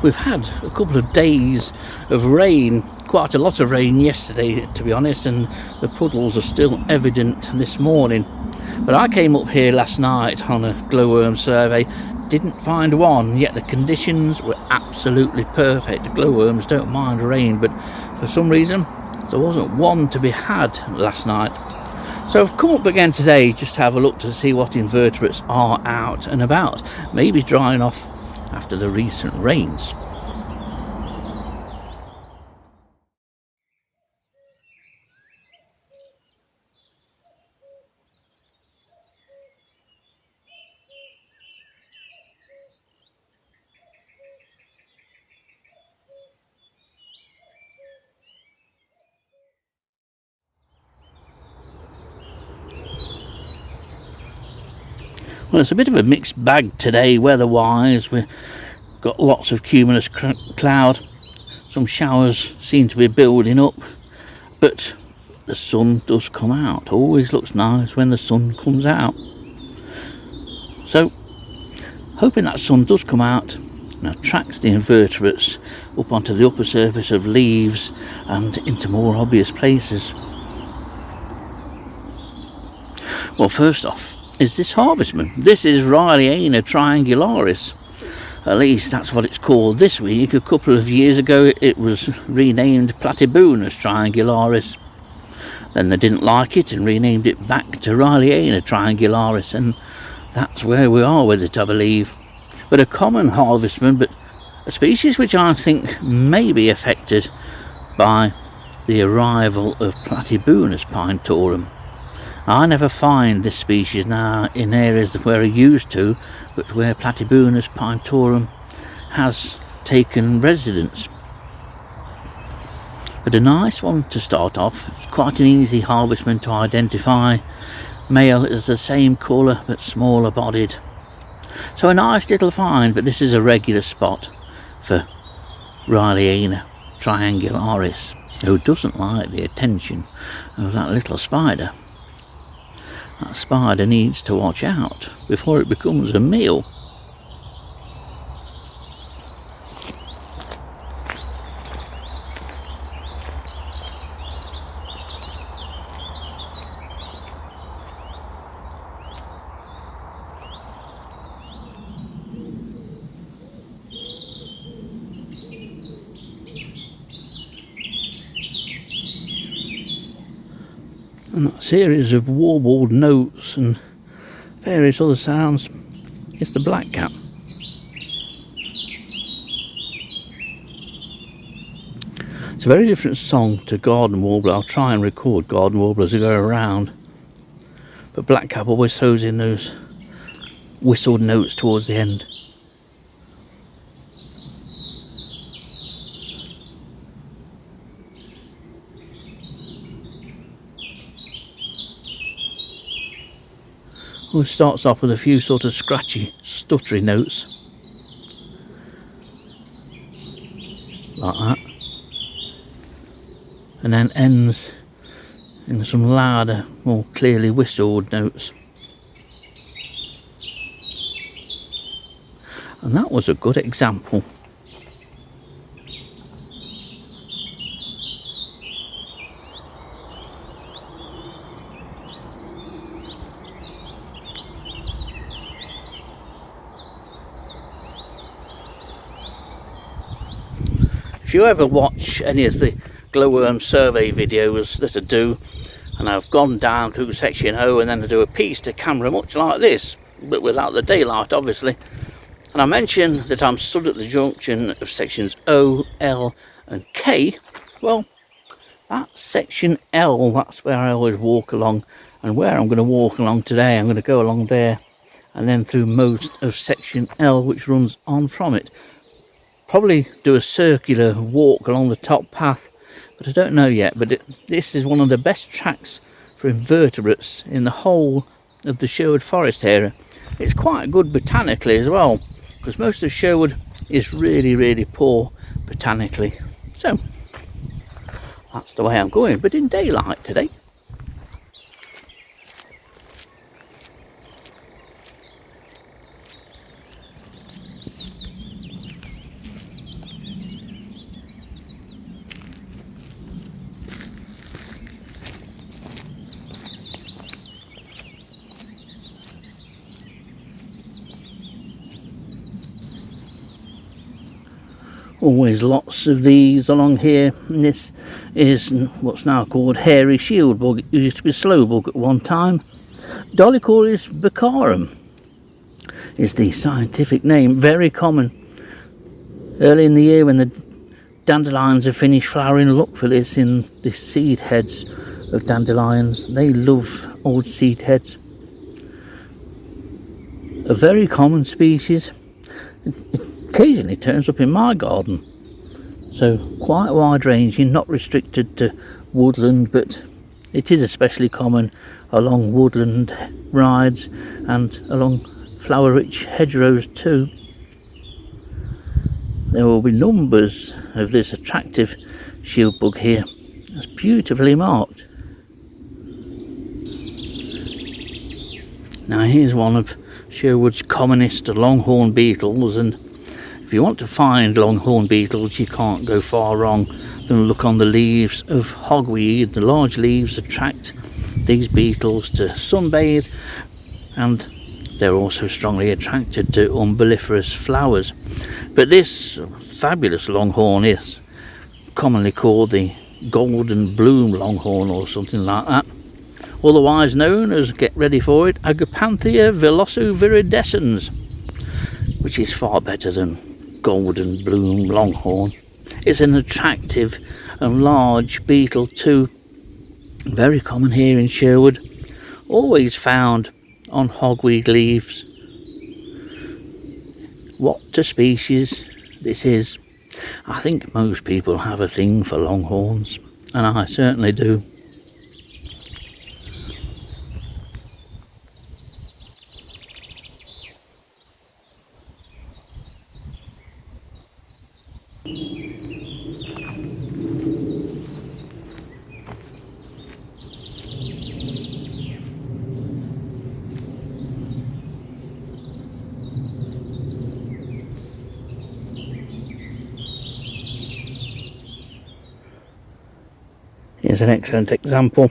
We've had a couple of days of rain, quite a lot of rain yesterday to be honest, and the puddles are still evident this morning. But I came up here last night on a glowworm survey, didn't find one, yet the conditions were absolutely perfect. Glowworms don't mind rain, but for some reason there wasn't one to be had last night. So I've come up again today just to have a look to see what invertebrates are out and about, maybe drying off after the recent rains. Well, it's a bit of a mixed bag today weather-wise. We've got lots of cumulus cloud. Some showers seem to be building up, but the sun does come out. Always looks nice when the sun comes out. So, hoping that sun does come out and attracts the invertebrates up onto the upper surface of leaves and into more obvious places. Well, first off is this harvestman. This is Rileyana triangularis. At least that's what it's called this week. A couple of years ago it was renamed Platybunus triangularis. Then they didn't like it and renamed it back to Rileyana triangularis, and that's where we are with it, I believe. But a common harvestman, but a species which I think may be affected by the arrival of Platybunus pinetorum. I never find this species now in areas where I used to, but where Platybunus pinetorum has taken residence. But a nice one to start off. It's quite an easy harvestman to identify. Male is the same colour but smaller bodied. So a nice little find, but this is a regular spot for Rileyana triangularis, who doesn't like the attention of that little spider. That spider needs to watch out before it becomes a meal. And that series of warbled notes and various other sounds is the blackcap. It's a very different song to garden warbler. I'll try and record garden warbler as I go around, but blackcap always throws in those whistled notes towards the end. Well, it starts off with a few sort of scratchy, stuttery notes, like that, and then ends in some louder, more clearly whistled notes. And that was a good example. If you ever watch any of the glowworm survey videos that I do, and I've gone down through section O and then I do a piece to camera much like this, but without the daylight obviously, and I mention that I'm stood at the junction of sections O, L and K, well, that's section L, that's where I always walk along, and where I'm going to walk along today, I'm going to go along there and then through most of section L, which runs on from it. Probably do a circular walk along the top path, but I don't know yet. But this is one of the best tracks for invertebrates in the whole of the Sherwood Forest area. It's quite good botanically as well, because most of Sherwood is really poor botanically. So that's the way I'm going, but in daylight today. Always lots of these along here. And this is what's now called hairy shield bug. It used to be slow bug at one time. Dolichoris bacarum is the scientific name. Very common. Early in the year when the dandelions have finished flowering, look for this in the seed heads of dandelions. They love old seed heads. A very common species. It occasionally turns up in my garden. So quite wide ranging, not restricted to woodland, but it is especially common along woodland rides and along flower rich hedgerows too. There will be numbers of this attractive shield bug here. It's beautifully marked. Now here's one of Sherwood's commonest longhorn beetles, and if you want to find longhorn beetles you can't go far wrong than look on the leaves of hogweed. The large leaves attract these beetles to sunbathe, and they're also strongly attracted to umbelliferous flowers. But this fabulous longhorn is commonly called the golden bloom longhorn or something like that, otherwise known as, get ready for it, Agapanthia villosoviridescens, which is far better than golden bloom longhorn. It's an attractive and large beetle too, very common here in Sherwood, always found on hogweed leaves. What a species this is. I think most people have a thing for longhorns, and I certainly do. Here's an excellent example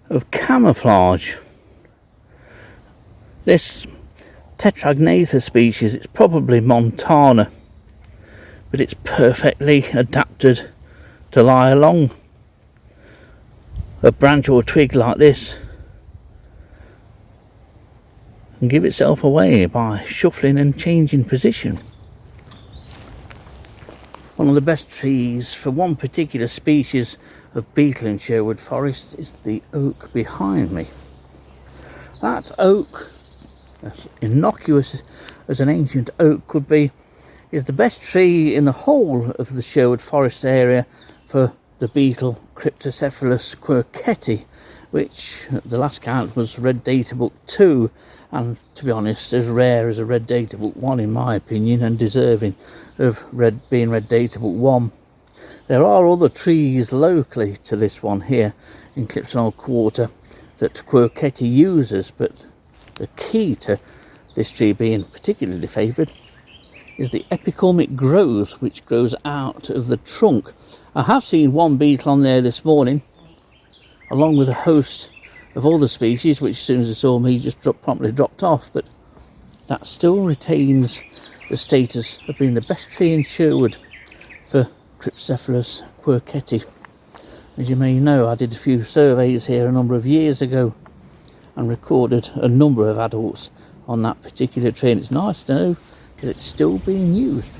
of camouflage. This Tetragnatha species, it's probably Montana, but it's perfectly adapted to lie along a branch or twig like this and give itself away by shuffling and changing position. One of the best trees for one particular species of beetle in Sherwood Forest is the oak behind me. That oak, as innocuous as an ancient oak could be, is the best tree in the whole of the Sherwood Forest area for the beetle Cryptocephalus quercetti, which at the last count was Red Data Book 2, and to be honest as rare as a Red Data Book 1 in my opinion, and deserving of being Red Data Book 1. There are other trees locally to this one here in Clipstone Old Quarter that quercetti uses, but the key to this tree being particularly favoured is the epicormic growth which grows out of the trunk. I have seen one beetle on there this morning, along with a host of other species, which as soon as it saw me just promptly dropped off, but that still retains the status of being the best tree in Sherwood for Cryptocephalus quercetti. As you may know, I did a few surveys here a number of years ago and recorded a number of adults on that particular tree, and it's nice to know that it's still being used.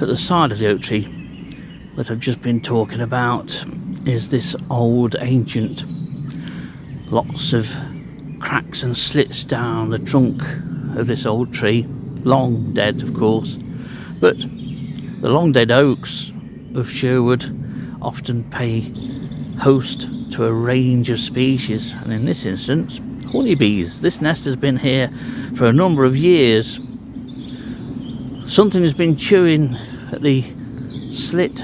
At the side of the oak tree that I've just been talking about is this old ancient, lots of cracks and slits down the trunk of this old tree, long dead of course, but the long dead oaks of Sherwood often pay host to a range of species, and in this instance honeybees. This nest has been here for a number of years. Something has been chewing at the slit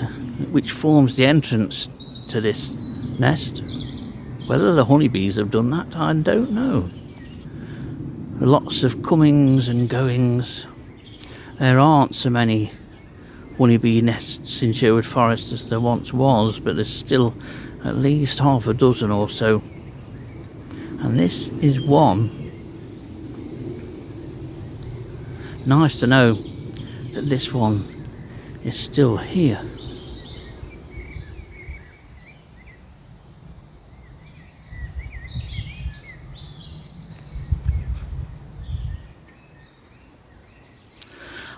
which forms the entrance to this nest. Whether the honeybees have done that, I don't know. Lots of comings and goings. There aren't so many honeybee nests in Sherwood Forest as there once was, but there's still at least half a dozen or so. And this is one. Nice to know that this one is still here.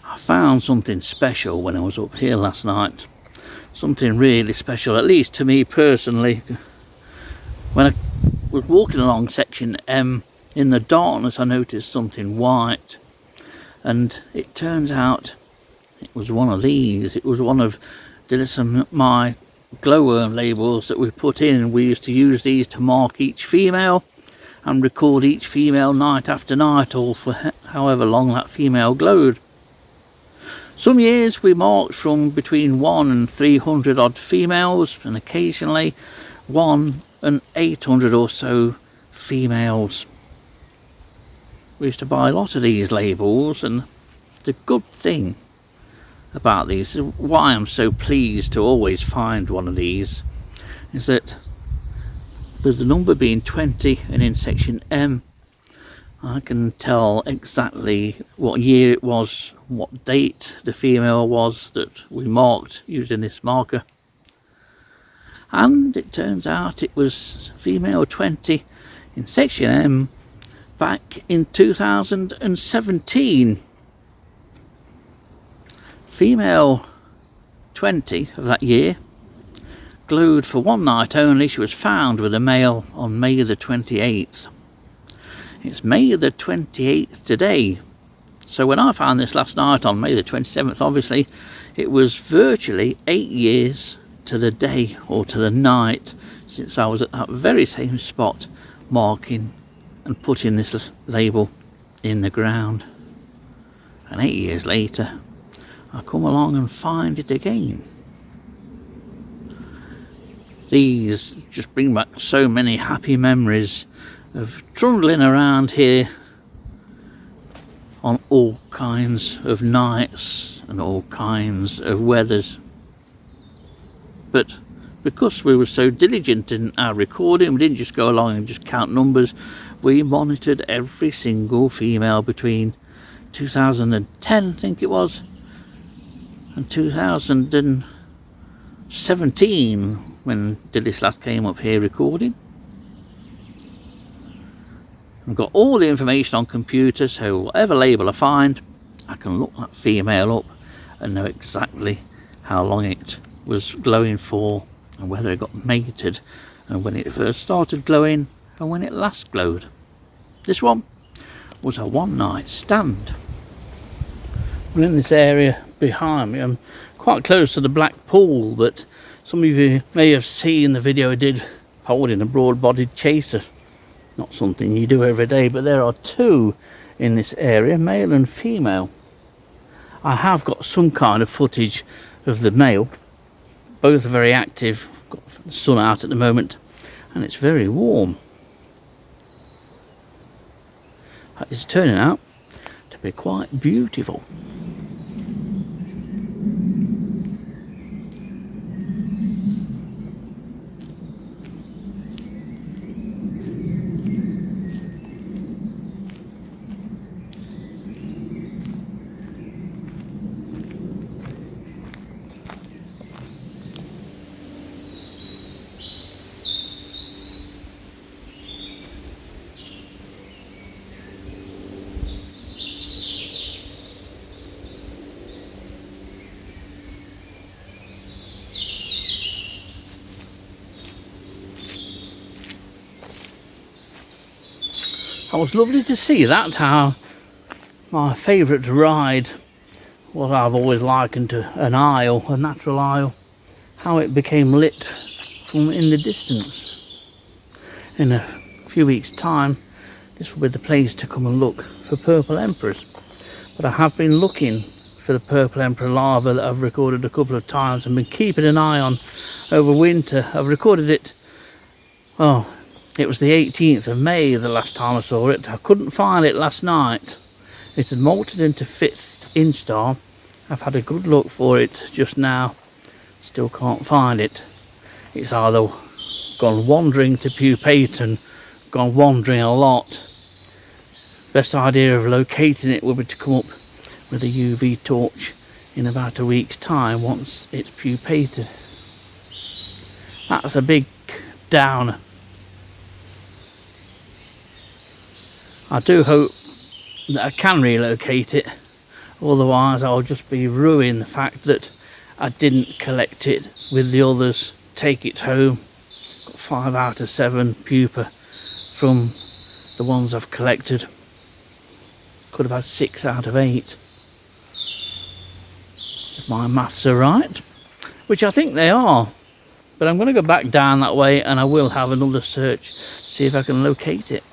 I found something special when I was up here last night. Something really special, at least to me personally. When I was walking along section M, in the darkness I noticed something white, and it turns out it was one of these. It was one of my glowworm labels that we put in. We used to use these to mark each female and record each female night after night, or for however long that female glowed. Some years we marked from between 1 and 300 odd females, and occasionally 1 and 800 or so females. We used to buy a lot of these labels, and the good thing about these, why I'm so pleased to always find one of these, is that with the number being 20 and in section M, I can tell exactly what year it was, what date the female was that we marked using this marker. And it turns out it was female 20 in section M back in 2017. Female 20 of that year glowed for one night only. She was found with a male on May the 28th. It's May the 28th today. So when I found this last night on May the 27th, obviously it was virtually 8 years to the day or to the night since I was at that very same spot marking and putting this label in the ground. And 8 years later I come along and find it again. These just bring back so many happy memories of trundling around here on all kinds of nights and all kinds of weathers. But because we were so diligent in our recording, we didn't just go along and just count numbers. We monitored every single female between 2010, I think it was, and 2017 when Dillis last came up here recording. I've got all the information on computer, so whatever label I find, I can look that female up and know exactly how long it was glowing for, and whether it got mated, and when it first started glowing, and when it last glowed. This one was a one night stand. We're in this area behind me. I'm quite close to the black pool, but some of you may have seen the video I did holding a broad-bodied chaser. Not something you do every day, but there are two in this area, male and female. I have got some kind of footage of the male. Both are very active. Got the sun out at the moment and it's very warm. It's turning out to be quite beautiful. It was lovely to see that, how my favourite ride, what I've always likened to an aisle, a natural aisle, how it became lit from in the distance. In a few weeks' time, this will be the place to come and look for purple emperors. But I have been looking for the purple emperor larva that I've recorded a couple of times and been keeping an eye on over winter. I've recorded it, it was the 18th of May the last time I saw it. I couldn't find it last night. It had molted into 5th instar I've had a good look for it just now, still can't find it. It's either gone wandering to pupate, gone wandering a lot. Best idea of locating it would be to come up with a UV torch in about a week's time once it's pupated. That's a big downer. I do hope that I can relocate it, otherwise I'll just be ruining the fact that I didn't collect it with the others, take it home. Got 5 out of 7 pupa from the ones I've collected. Could have had 6 out of 8 if my maths are right, which I think they are. But I'm going to go back down that way and I will have another search, see if I can locate it.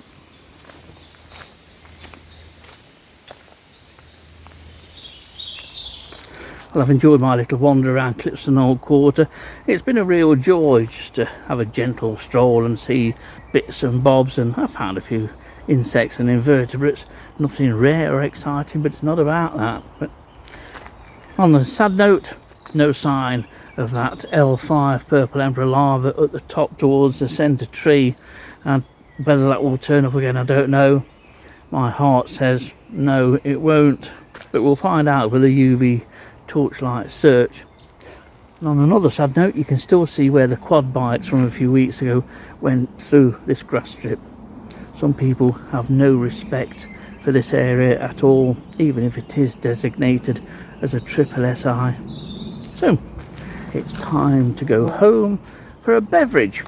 Well, I've enjoyed my little wander around Clipstone Old Quarter. It's been a real joy just to have a gentle stroll and see bits and bobs, and I found a few insects and invertebrates. Nothing rare or exciting, but it's not about that. But on the sad note, no sign of that L5 purple emperor larva at the top towards the centre tree, and whether that will turn up again I don't know. My heart says no, it won't, but we'll find out with a UV torchlight search. And on another sad note, you can still see where the quad bikes from a few weeks ago went through this grass strip. Some people have no respect for this area at all, even if it is designated as a triple SI. So it's time to go home for a beverage,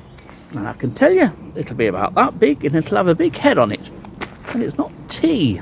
and I can tell you it'll be about that big and it'll have a big head on it, and it's not tea.